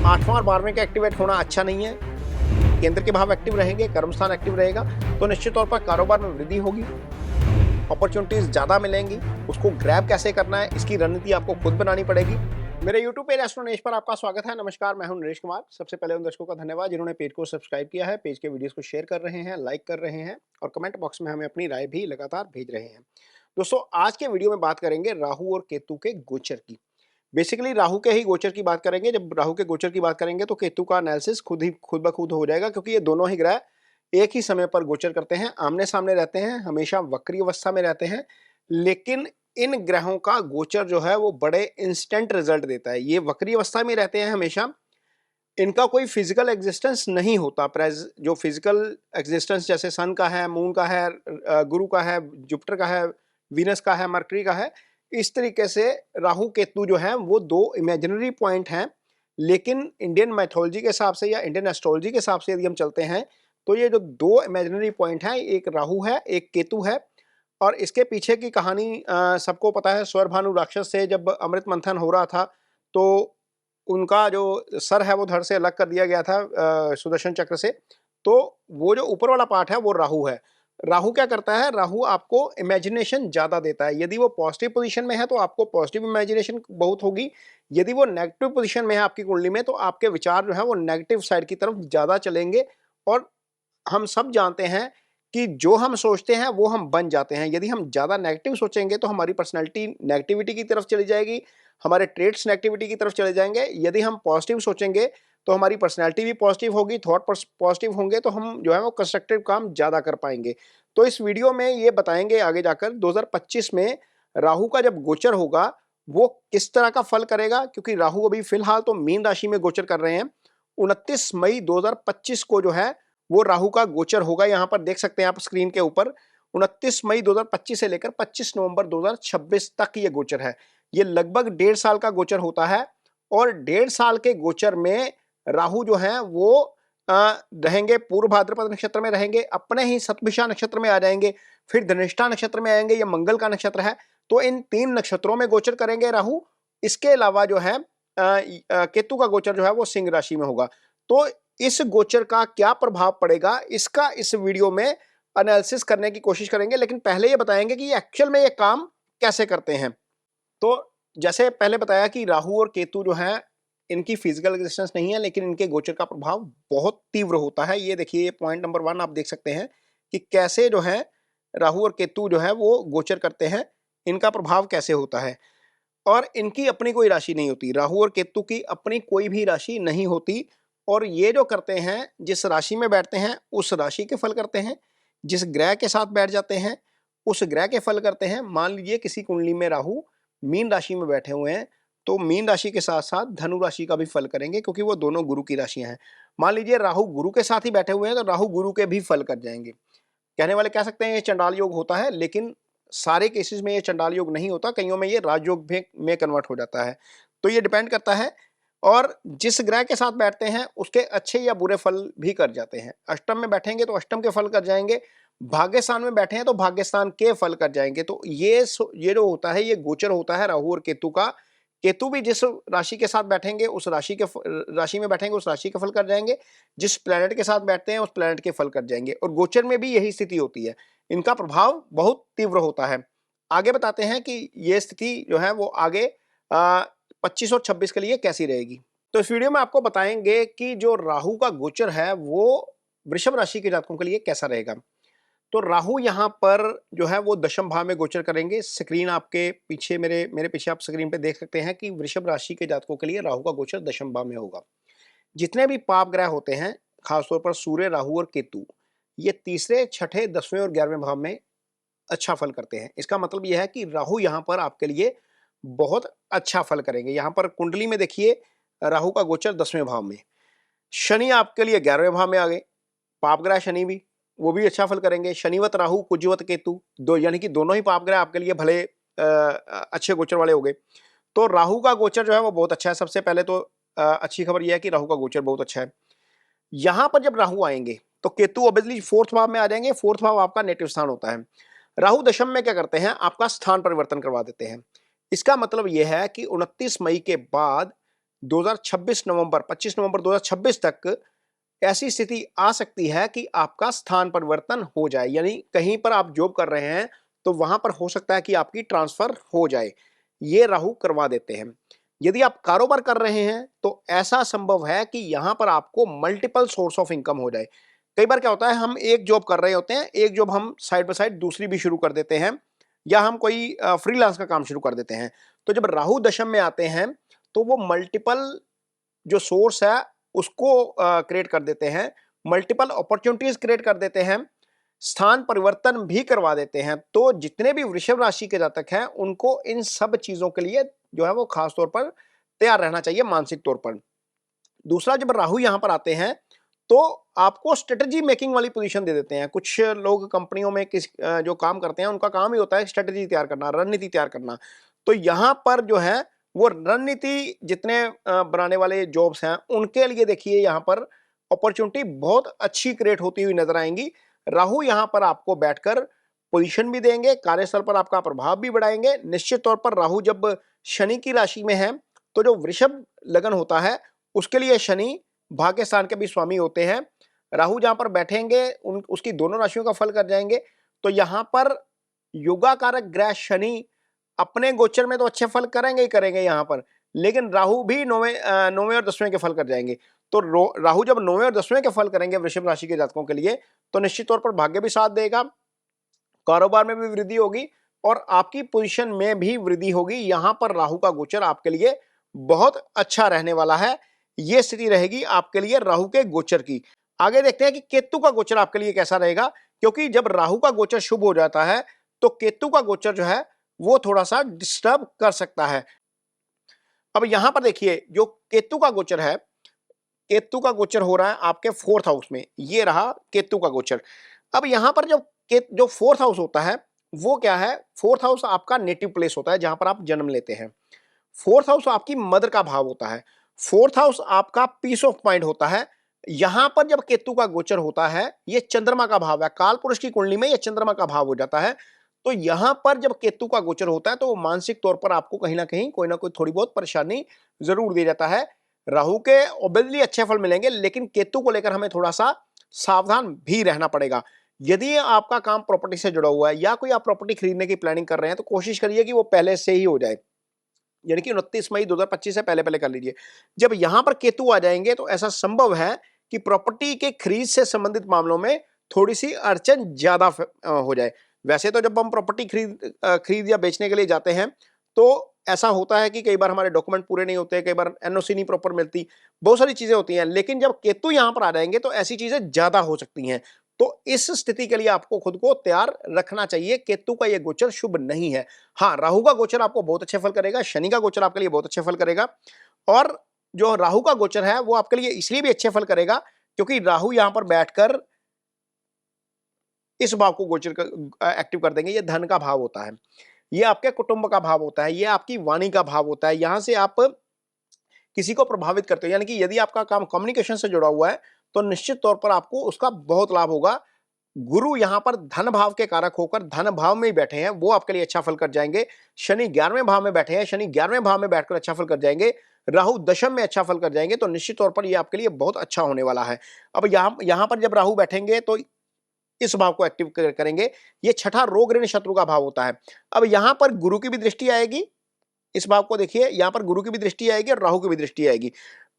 8वां और 12वें का एक्टिवेट होना अच्छा नहीं है। केंद्र के भाव एक्टिव रहेंगे, कर्मस्थान एक्टिव रहेगा तो निश्चित तौर पर कारोबार में वृद्धि होगी, अपॉर्चुनिटीज ज्यादा मिलेंगी। उसको ग्रैब कैसे करना है, इसकी रणनीति आपको खुद बनानी पड़ेगी। मेरे YouTube पेज एस्ट्रो नरेश पर आपका स्वागत है। नमस्कार, मैं हूं नरेश कुमार। सबसे पहले उन दर्शकों का धन्यवाद जिन्होंने पेज को सब्सक्राइब किया है, पेज के वीडियोस को शेयर कर रहे हैं, लाइक कर रहे हैं और कमेंट बॉक्स में हमें अपनी राय भी लगातार भेज रहे हैं। दोस्तों, आज के वीडियो में बात करेंगे राहु और केतु के गोचर की। बेसिकली राहु के ही गोचर की बात करेंगे। जब राहु के गोचर की बात करेंगे तो केतु का एनालिसिस खुद ब खुद हो जाएगा, क्योंकि ये दोनों ही ग्रह एक ही समय पर गोचर करते हैं, आमने सामने रहते हैं, हमेशा वक्री अवस्था में रहते हैं। लेकिन इन ग्रहों का गोचर जो है वो बड़े इंस्टेंट रिजल्ट देता है। ये वक्री अवस्था में रहते हैं हमेशा, इनका कोई फिजिकल एग्जिस्टेंस नहीं होता। जो फिजिकल एग्जिस्टेंस जैसे सन का है, मून का है, गुरु का है, जुपिटर का है, वीनस का है, मरकरी का है, इस तरीके से राहु केतु जो है वो दो इमेजिनरी पॉइंट हैं। लेकिन इंडियन मैथोलॉजी के हिसाब से या इंडियन एस्ट्रोलॉजी के हिसाब से यदि हम चलते हैं तो ये जो दो इमेजिनरी पॉइंट हैं, एक राहु है, एक केतु है। और इसके पीछे की कहानी सबको पता है। स्वरभानु राक्षस से जब अमृत मंथन हो रहा था तो उनका जो सर है वो धड़ से अलग कर दिया गया था सुदर्शन चक्र से। तो वो जो ऊपर वाला पार्ट है वो राहु है। राहु क्या करता है? राहु आपको इमेजिनेशन ज्यादा देता है। यदि वो पॉजिटिव पोजीशन में है तो आपको पॉजिटिव इमेजिनेशन बहुत होगी। यदि वो नेगेटिव पोजीशन में है आपकी कुंडली में तो आपके विचार जो है वो नेगेटिव साइड की तरफ ज्यादा चलेंगे। और हम सब जानते हैं कि जो हम सोचते हैं वो हम बन जाते हैं। यदि हम ज्यादा नेगेटिव सोचेंगे तो हमारी पर्सनैलिटी नेगेटिविटी की तरफ चली जाएगी, हमारे ट्रेड्स नेगेटिविटी की तरफ चले जाएंगे। यदि हम पॉजिटिव सोचेंगे तो हमारी पर्सनैलिटी भी पॉजिटिव होगी, थॉट पॉजिटिव होंगे तो हम जो है वो कंस्ट्रक्टिव काम ज्यादा कर पाएंगे। तो इस वीडियो में ये बताएंगे आगे जाकर 2025 में राहु का जब गोचर होगा वो किस तरह का फल करेगा, क्योंकि राहु अभी फिलहाल तो मीन राशि में गोचर कर रहे हैं। 29 मई 2025 को जो है वो राहु का गोचर होगा। यहां पर देख सकते हैं आप स्क्रीन के ऊपर 29 मई 2025 से लेकर 25 नवंबर 2026 तक ये गोचर है। ये लगभग 1.5 साल का गोचर होता है। और 1.5 साल के गोचर में राहु जो है वो रहेंगे पूर्व भाद्रपद नक्षत्र में रहेंगे, अपने ही शतभिषा नक्षत्र में आ जाएंगे, फिर धनिष्ठा नक्षत्र में आएंगे। ये मंगल का नक्षत्र है तो इन 3 नक्षत्रों में गोचर करेंगे राहु। इसके अलावा जो है केतु का गोचर जो है वो सिंह राशि में होगा। तो इस गोचर का क्या प्रभाव पड़ेगा इसका इस वीडियो में एनालिसिस करने की कोशिश करेंगे। लेकिन पहले ये बताएंगे कि एक्चुअल में ये काम कैसे करते हैं। तो जैसे पहले बताया कि राहु और केतु जो है इनकी फिजिकल एग्जिस्टेंस नहीं है, लेकिन इनके गोचर का प्रभाव बहुत तीव्र होता है। ये देखिए, पॉइंट नंबर 1 आप देख सकते हैं कि कैसे जो है राहु और केतु जो है वो गोचर करते हैं, इनका प्रभाव कैसे होता है। और इनकी अपनी कोई राशि नहीं होती, राहु और केतु की अपनी कोई भी राशि नहीं होती। और ये जो करते हैं, जिस राशि में बैठते हैं उस राशि के फल करते हैं, जिस ग्रह के साथ बैठ जाते हैं उस ग्रह के फल करते हैं। मान लीजिए किसी कुंडली में राहु मीन राशि में बैठे हुए हैं तो मीन राशि के साथ साथ धनु राशि का भी फल करेंगे, क्योंकि वो दोनों गुरु की राशियां हैं। मान लीजिए राहु गुरु के साथ ही बैठे हुए हैं तो राहु गुरु के भी फल कर जाएंगे। कहने वाले कह सकते हैं ये चंडाल योग होता है, लेकिन सारे केसेस में ये चंडाल योग नहीं होता, कईयों में ये राजयोग में कन्वर्ट हो जाता है। तो ये डिपेंड करता है। और जिस ग्रह के साथ बैठते हैं उसके अच्छे या बुरे फल भी कर जाते हैं। अष्टम में बैठेंगे तो अष्टम के फल कर जाएंगे, भाग्यस्थान में बैठे हैं तो भाग्यस्थान के फल कर जाएंगे। तो ये जो होता है ये गोचर होता है राहु और केतु का। केतु भी जिस राशि के साथ बैठेंगे उस राशि में बैठेंगे उस राशि के फल कर जाएंगे, जिस प्लैनेट के साथ बैठते हैं उस प्लैनेट के फल कर जाएंगे। और गोचर में भी यही स्थिति होती है, इनका प्रभाव बहुत तीव्र होता है। आगे बताते हैं कि ये स्थिति जो है वो आगे 25 और 26 के लिए कैसी रहेगी। तो इस वीडियो में आपको बताएंगे कि जो राहु का गोचर है वो वृषभ राशि के जातकों के लिए कैसा रहेगा। तो राहु यहाँ पर जो है वो दशम भाव में गोचर करेंगे। स्क्रीन आपके पीछे मेरे पीछे आप स्क्रीन पे देख सकते हैं कि वृषभ राशि के जातकों के लिए राहु का गोचर दशम भाव में होगा। जितने भी पाप ग्रह होते हैं, खासतौर पर सूर्य, राहु और केतु, ये तीसरे, छठे, 10वें और 11वें भाव में अच्छा फल करते हैं। इसका मतलब यह है कि राहु यहाँ पर आपके लिए बहुत अच्छा फल करेंगे। यहाँ पर कुंडली में देखिए राहु का गोचर 10वें भाव में, शनि आपके लिए 11वें भाव में आ गए। पाप ग्रह शनि भी, वो भी अच्छा फल करेंगे। शनिवत राहु, कुजवत केतु, दो यानी कि दोनों ही पाप ग्रह आपके लिए भले अच्छे गोचर वाले हो गए। तो राहु का गोचर जो है वो बहुत अच्छा है। सबसे पहले तो अच्छी खबर यह है कि राहु का गोचर बहुत अच्छा है। यहां पर जब राहु आएंगे तो केतु ऑब्वियसली 4th भाव में आ जाएंगे। 4th भाव आपका नेटिव स्थान होता है। राहु दशम में क्या करते हैं, आपका स्थान परिवर्तन करवा देते हैं। इसका मतलब यह है कि 29 मई के बाद 2026 नवंबर 25 नवंबर 2026 तक ऐसी स्थिति आ सकती है कि आपका स्थान परिवर्तन हो जाए, यानी कहीं पर आप जॉब कर रहे हैं तो वहां पर हो सकता है कि आपकी ट्रांसफर हो जाए, ये राहु करवा देते हैं। यदि आप कारोबार कर रहे हैं तो ऐसा संभव है कि यहां पर आपको मल्टीपल सोर्स ऑफ इनकम हो जाए। कई बार क्या होता है, हम एक जॉब कर रहे होते हैं, एक जॉब हम साइड बाय साइड दूसरी भी शुरू कर देते हैं, या हम कोई फ्रीलांस का काम शुरू कर देते हैं। तो जब राहु दशम में आते हैं तो वो मल्टीपल जो सोर्स है उसको क्रिएट कर देते हैं, मल्टीपल अपॉर्चुनिटीज क्रिएट कर देते हैं, स्थान परिवर्तन भी करवा देते हैं। तो जितने भी वृषभ राशि के जातक हैं उनको इन सब चीजों के लिए जो है वो खास तौर पर तैयार रहना चाहिए मानसिक तौर पर। दूसरा, जब राहु यहां पर आते हैं तो आपको स्ट्रेटजी मेकिंग वाली पोजीशन दे देते हैं। कुछ लोग कंपनियों में जो काम करते हैं उनका काम ही होता है स्ट्रेटजी तैयार करना, रणनीति तैयार करना। तो यहां पर जो है वो रणनीति जितने बनाने वाले जॉब्स हैं उनके लिए देखिए यहां पर अपॉर्चुनिटी बहुत अच्छी क्रिएट होती हुई नजर आएंगी। राहु यहां पर आपको बैठकर पोजीशन भी देंगे, कार्यस्थल पर आपका प्रभाव भी बढ़ाएंगे। निश्चित तौर पर राहु जब शनि की राशि में है तो जो वृषभ लगन होता है उसके लिए शनि भाग्य स्थान के भी स्वामी होते हैं। राहु जहां पर बैठेंगे उसकी दोनों राशियों का फल कर जाएंगे। तो यहां पर योगा कारक ग्रह शनि अपने गोचर में तो अच्छे फल करेंगे ही करेंगे यहां पर, लेकिन राहु भी नौवें और 10वें के फल कर जाएंगे। तो राहु जब 9वें और 10वें के फल करेंगे वृषभ राशि के जातकों के लिए तो निश्चित तौर पर भाग्य भी साथ देगा, कारोबार में भी वृद्धि होगी और आपकी पोजीशन में भी वृद्धि होगी। यहां पर राहु का गोचर आपके लिए बहुत अच्छा रहने वाला है। यह स्थिति रहेगी आपके लिए राहु के गोचर की। आगे देखते हैं कि केतु का गोचर आपके लिए कैसा रहेगा, क्योंकि जब राहु का गोचर शुभ हो जाता है तो केतु का गोचर जो है वो थोड़ा सा डिस्टर्ब कर सकता है। अब यहां पर देखिए जो केतु का गोचर है, केतु का गोचर हो रहा है आपके 4th हाउस में, ये रहा केतु का गोचर। अब यहां पर जो 4th हाउस होता है वो क्या है, 4th हाउस आपका नेटिव प्लेस होता है जहां पर आप जन्म लेते हैं। 4th हाउस आपकी मदर का भाव होता है। 4th हाउस आपका पीस ऑफ माइंड होता है। यहां पर जब केतु का गोचर होता है, ये चंद्रमा का भाव है, काल पुरुष की कुंडली में ये चंद्रमा का भाव हो जाता है। तो यहां पर जब केतु का गोचर होता है तो मानसिक तौर पर आपको कहीं ना कोई थोड़ी बहुत परेशानी जरूर दे जाता है। राहु के ऑब्वियसली अच्छे फल मिलेंगे, लेकिन केतु को लेकर हमें थोड़ा सा सावधान भी रहना पड़ेगा। यदि आपका काम प्रॉपर्टी से जुड़ा हुआ है या कोई आप प्रॉपर्टी खरीदने की प्लानिंग कर रहे हैं तो कोशिश करिए कि वो पहले से ही हो जाए, यानी कि 29 मई 2025 से पहले पहले कर लीजिए। जब यहां पर केतु आ जाएंगे तो ऐसा संभव है कि प्रॉपर्टी के खरीद से संबंधित मामलों में थोड़ी सी अड़चन ज्यादा हो जाए। वैसे तो जब हम प्रॉपर्टी खरीद या बेचने के लिए जाते हैं तो ऐसा होता है कि कई बार हमारे डॉक्यूमेंट पूरे नहीं होते, कई बार एनओसी नहीं प्रॉपर मिलती, बहुत सारी चीजें होती हैं। लेकिन जब केतु यहां पर आ जाएंगे तो ऐसी चीजें ज्यादा हो सकती हैं। तो इस स्थिति के लिए आपको खुद को तैयार रखना चाहिए। केतु का यह गोचर शुभ नहीं है। हाँ, राहु का गोचर आपको बहुत अच्छे फल करेगा, शनि का गोचर आपके लिए बहुत अच्छे फल करेगा, और जो राहु का गोचर है वो आपके लिए इसलिए भी अच्छे फल करेगा क्योंकि राहु यहां पर बैठकर इस भाव को गोचर एक्टिव कर देंगे। ये धन का भाव होता है, ये आपके कुटुंब का भाव होता है, ये आपकी वाणी का भाव होता है। यहां से आप किसी को प्रभावित करते हो, यानी कि यदि आपका काम कम्युनिकेशन से जुड़ा हुआ है तो निश्चित तौर पर आपको उसका बहुत लाभ होगा। गुरु यहां पर धन भाव के कारक होकर धन भाव में ही बैठे हैं, वो आपके लिए अच्छा फल कर जाएंगे। शनि 11वें भाव में बैठे हैं, शनि 11वें भाव में बैठकर अच्छा फल कर जाएंगे। राहु दशम में अच्छा फल कर जाएंगे। तो निश्चित तौर पर ये आपके लिए बहुत अच्छा होने वाला है। अब यहां पर जब राहु बैठेंगे तो इस भाव को एक्टिव करेंगे। ये छठा रोग ऋण शत्रु का भाव होता है। अब यहां पर गुरु की भी दृष्टि आएगी, इस भाव को देखिए, यहां पर गुरु की भी दृष्टि आएगी और राहु की भी दृष्टि आएगी।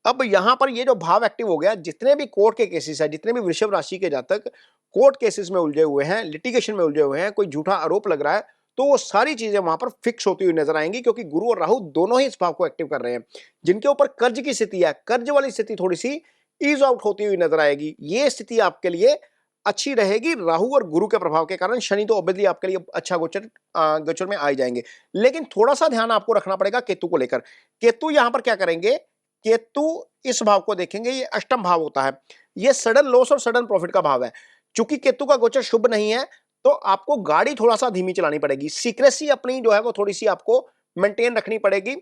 अब यहां पर ये जो भाव एक्टिव हो गया, जितने भी कोर्ट के केसेस है, जितने भी वृषभ राशि के जातक कोर्ट केसेस में उलझे हुए हैं, लिटिगेशन में उलझे हुए हैं, कोई झूठा आरोप लग रहा है, तो वो सारी चीजें वहां पर फिक्स होती हुई नजर आएंगी, क्योंकि गुरु और राहु दोनों ही इस भाव को एक्टिव कर रहे हैं। जिनके ऊपर कर्ज की स्थिति है, कर्ज वाली स्थिति थोड़ी सी ईज आउट होती हुई नजर आएगी। ये स्थिति आपके लिए अच्छी रहेगी राहु और गुरु के प्रभाव के कारण। शनि तो ऑब्वियसली आपके लिए अच्छा गोचर में आ जाएंगे, लेकिन थोड़ा सा ध्यान आपको रखना पड़ेगा केतु को लेकर। केतु यहां पर क्या करेंगे, केतु इस भाव को देखेंगे, ये अष्टम भाव होता है, ये सडन लॉस और सडन प्रॉफिट का भाव है। चूंकि केतु का गोचर शुभ नहीं है तो आपको गाड़ी थोड़ा सा धीमी चलानी पड़ेगी, सीक्रेसी अपनी जो है वो थोड़ी सी आपको मेंटेन रखनी पड़ेगी।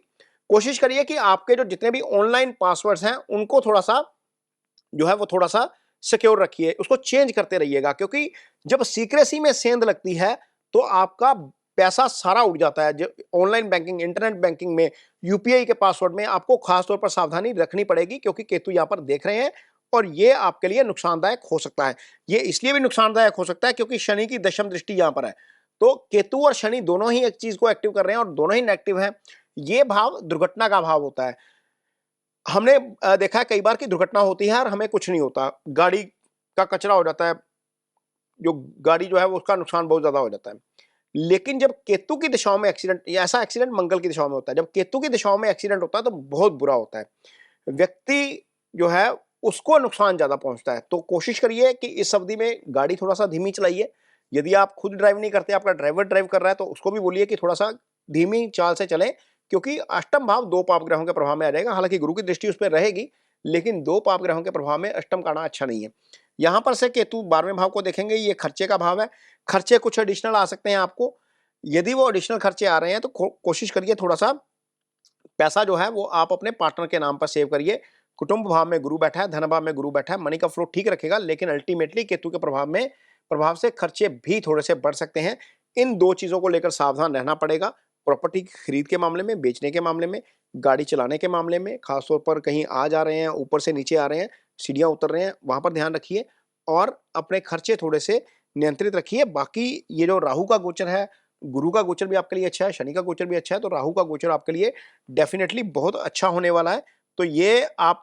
कोशिश करिए कि आपके जो जितने भी ऑनलाइन पासवर्ड्स हैं उनको थोड़ा सा जो है वो थोड़ा सा सिक्योर रखिए, उसको चेंज करते रहिएगा, क्योंकि जब सीक्रेसी में सेंध लगती है तो आपका पैसा सारा उड़ जाता है। जो ऑनलाइन बैंकिंग, इंटरनेट बैंकिंग में, यूपीआई के पासवर्ड में आपको खास तौर पर सावधानी रखनी पड़ेगी, क्योंकि केतु यहाँ पर देख रहे हैं और ये आपके लिए नुकसानदायक हो सकता है। ये इसलिए भी नुकसानदायक हो सकता है क्योंकि शनि की दशम दृष्टि यहाँ पर है। तो केतु और शनि दोनों ही एक चीज को एक्टिव कर रहे हैं और दोनों ही नेगेटिव हैं। ये भाव दुर्घटना का भाव होता है। हमने देखा है कई बार कि दुर्घटना होती है और हमें कुछ नहीं होता, गाड़ी का कचरा हो जाता है, जो गाड़ी जो है वो उसका नुकसान बहुत ज्यादा हो जाता है। लेकिन जब केतु की दिशाओं में एक्सीडेंट, या ऐसा एक्सीडेंट मंगल की दिशाओं में होता है, जब केतु की दिशाओं में एक्सीडेंट होता है तो बहुत बुरा होता है, व्यक्ति जो है उसको नुकसान ज्यादा पहुंचता है। तो कोशिश करिए कि इस अवधि में गाड़ी थोड़ा सा धीमी चलाइए। यदि आप खुद ड्राइव नहीं करते, आपका ड्राइवर ड्राइव कर रहा है, तो उसको भी बोलिए कि थोड़ा सा धीमी चाल से चलें, क्योंकि अष्टम भाव दो पाप ग्रहों के प्रभाव में आ जाएगा। हालांकि गुरु की दृष्टि उस पर रहेगी, लेकिन दो पाप ग्रहों के प्रभाव में अष्टम का आना अच्छा नहीं है। यहां पर से केतु 12वें भाव को देखेंगे, ये खर्चे का भाव है। खर्चे कुछ एडिशनल आ सकते हैं आपको। यदि वो एडिशनल खर्चे आ रहे हैं तो कोशिश करिए थोड़ा सा पैसा जो है वो आप अपने पार्टनर के नाम पर सेव करिए। कुटुंब भाव में गुरु बैठा है, धन भाव में गुरु बैठा है, मनी का फ्लो ठीक रखेगा, लेकिन अल्टीमेटली केतु के प्रभाव से खर्चे भी थोड़े से बढ़ सकते हैं। इन दो चीजों को लेकर सावधान रहना पड़ेगा। प्रॉपर्टी की खरीद के मामले में, बेचने के मामले में, गाड़ी चलाने के मामले में, खासतौर पर कहीं आ जा रहे हैं, ऊपर से नीचे आ रहे हैं, सीढ़ियां उतर रहे हैं, वहां पर ध्यान रखिए और अपने खर्चे थोड़े से नियंत्रित रखिए। बाकी ये जो राहु का गोचर है, गुरु का गोचर भी आपके लिए अच्छा है, शनि का गोचर भी अच्छा है, तो राहु का गोचर आपके लिए डेफिनेटली बहुत अच्छा होने वाला है। तो ये आप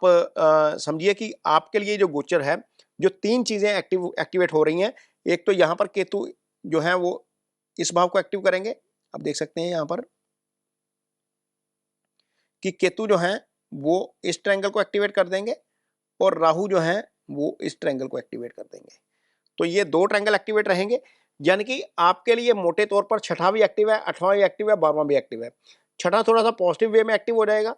समझिए कि आपके लिए जो गोचर है, जो तीन चीजें एक्टिवेट हो रही हैं। एक तो यहाँ पर केतु जो है वो इस भाव को एक्टिव करेंगे, आप देख सकते हैं यहाँ पर कि केतु जो है वो इस ट्रायंगल को एक्टिवेट कर देंगे और राहु जो है वो इस ट्रायंगल को एक्टिवेट कर देंगे। तो ये दो ट्रायंगल एक्टिवेट रहेंगे, यानी कि आपके लिए मोटे तौर पर छठा भी एक्टिव है, आठवां भी एक्टिव है, 12वां भी एक्टिव है। छठा थोड़ा सा पॉजिटिव वे में एक्टिव हो जाएगा,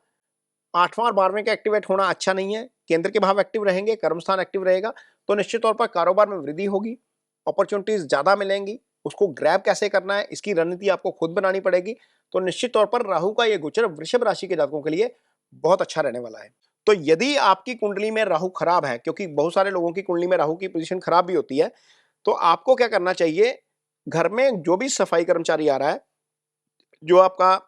आठवां और 12वें का एक्टिवेट होना अच्छा नहीं है। केंद्र के भाव एक्टिव रहेंगे, कर्मस्थान एक्टिव रहेगा, तो निश्चित तौर पर कारोबार में वृद्धि होगी, अपॉर्चुनिटीज ज्यादा मिलेंगी। उसको ग्रैब कैसे करना है, इसकी रणनीति आपको खुद बनानी पड़ेगी। तो निश्चित तौर पर राहु का ये गोचर वृषभ राशि के जातकों के लिए बहुत अच्छा रहने वाला है। तो यदि आपकी कुंडली में राहु खराब है, क्योंकि बहुत सारे लोगों की कुंडली में राहु की पोजीशन खराब भी होती है, तो आपको क्या करना चाहिए, घर में जो भी सफाई कर्मचारी आ रहा है, जो आपका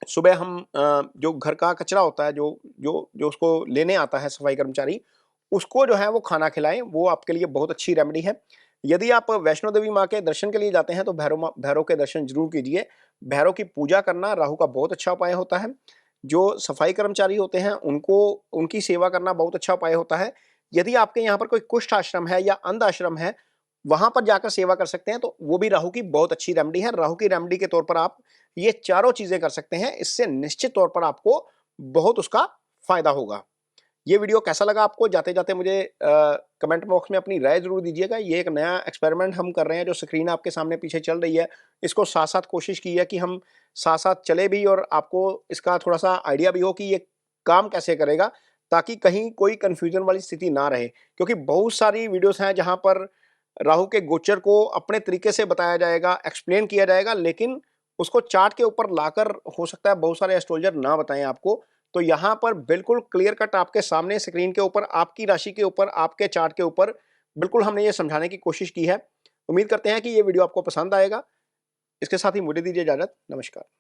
सुबह हम जो घर का कचरा होता है, जो जो जो उसको लेने आता है सफाई कर्मचारी, उसको जो है वो खाना खिलाएं, वो आपके लिए बहुत अच्छी रेमेडी है। यदि आप वैष्णो देवी माँ के दर्शन के लिए जाते हैं तो भैरव के दर्शन जरूर कीजिए। भैरव की पूजा करना राहु का बहुत अच्छा उपाय होता है। जो सफाई कर्मचारी होते हैं उनको उनकी सेवा करना बहुत अच्छा उपाय होता है। यदि आपके यहाँ पर कोई कुष्ठ आश्रम है या अंध आश्रम है, वहां पर जाकर सेवा कर सकते हैं, तो वो भी राहु की बहुत अच्छी रेमेडी है। राहु की रेमेडी के तौर पर आप ये चारों चीजें कर सकते हैं, इससे निश्चित तौर पर आपको बहुत उसका फायदा होगा। ये वीडियो कैसा लगा आपको, जाते जाते मुझे कमेंट बॉक्स में अपनी राय जरूर दीजिएगा। ये एक नया एक्सपेरिमेंट हम कर रहे हैं, जो स्क्रीन आपके सामने पीछे चल रही है, इसको साथ साथ कोशिश की है कि हम साथ साथ चले भी और आपको इसका थोड़ा सा आइडिया भी हो कि ये काम कैसे करेगा, ताकि कहीं कोई कंफ्यूजन वाली स्थिति ना रहे। क्योंकि बहुत सारी वीडियोस हैं जहां पर राहु के गोचर को अपने तरीके से बताया जाएगा, एक्सप्लेन किया जाएगा, लेकिन उसको चार्ट के ऊपर लाकर हो सकता है बहुत सारे एस्ट्रोलॉजर ना बताएं आपको। तो यहाँ पर बिल्कुल क्लियर कट आपके सामने स्क्रीन के ऊपर, आपकी राशि के ऊपर, आपके चार्ट के ऊपर बिल्कुल हमने ये समझाने की कोशिश की है। उम्मीद करते हैं कि ये वीडियो आपको पसंद आएगा। इसके साथ ही मुझे दीजिए इजाजत। नमस्कार।